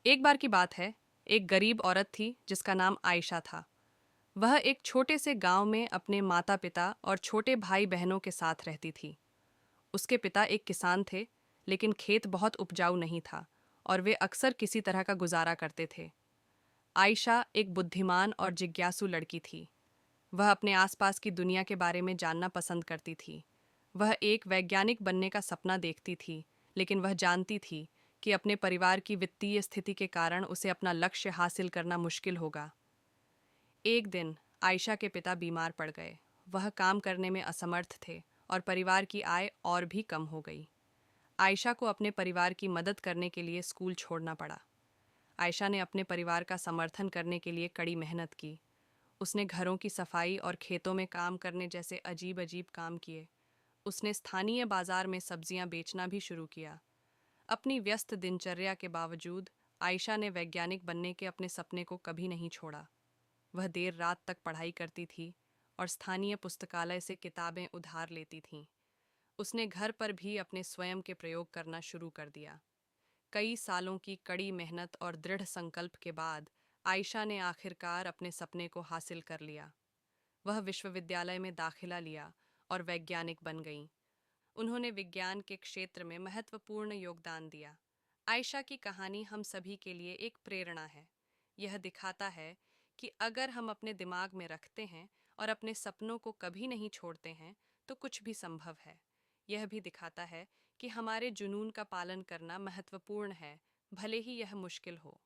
एक बार की बात है। एक गरीब औरत थी जिसका नाम आयशा था। वह एक छोटे से गांव में अपने माता पिता और छोटे भाई बहनों के साथ रहती थी। उसके पिता एक किसान थे, लेकिन खेत बहुत उपजाऊ नहीं था और वे अक्सर किसी तरह का गुजारा करते थे। आयशा एक बुद्धिमान और जिज्ञासु लड़की थी। वह अपने आसपास की दुनिया के बारे में जानना पसंद करती थी। वह एक वैज्ञानिक बनने का सपना देखती थी, लेकिन वह जानती थी कि अपने परिवार की वित्तीय स्थिति के कारण उसे अपना लक्ष्य हासिल करना मुश्किल होगा। एक दिन आयशा के पिता बीमार पड़ गए। वह काम करने में असमर्थ थे और परिवार की आय और भी कम हो गई। आयशा को अपने परिवार की मदद करने के लिए स्कूल छोड़ना पड़ा। आयशा ने अपने परिवार का समर्थन करने के लिए कड़ी मेहनत की। उसने घरों की सफाई और खेतों में काम करने जैसे अजीब अजीब काम किए। उसने स्थानीय बाजार में सब्जियां बेचना भी शुरू किया। अपनी व्यस्त दिनचर्या के बावजूद आयशा ने वैज्ञानिक बनने के अपने सपने को कभी नहीं छोड़ा। वह देर रात तक पढ़ाई करती थी और स्थानीय पुस्तकालय से किताबें उधार लेती थीं। उसने घर पर भी अपने स्वयं के प्रयोग करना शुरू कर दिया। कई सालों की कड़ी मेहनत और दृढ़ संकल्प के बाद आयशा ने आखिरकार अपने सपने को हासिल कर लिया। वह विश्वविद्यालय में दाखिला लिया और वैज्ञानिक बन गईं। उन्होंने विज्ञान के क्षेत्र में महत्वपूर्ण योगदान दिया। आयशा की कहानी हम सभी के लिए एक प्रेरणा है। यह दिखाता है कि अगर हम अपने दिमाग में रखते हैं और अपने सपनों को कभी नहीं छोड़ते हैं, तो कुछ भी संभव है। यह भी दिखाता है कि हमारे जुनून का पालन करना महत्वपूर्ण है, भले ही यह मुश्किल हो।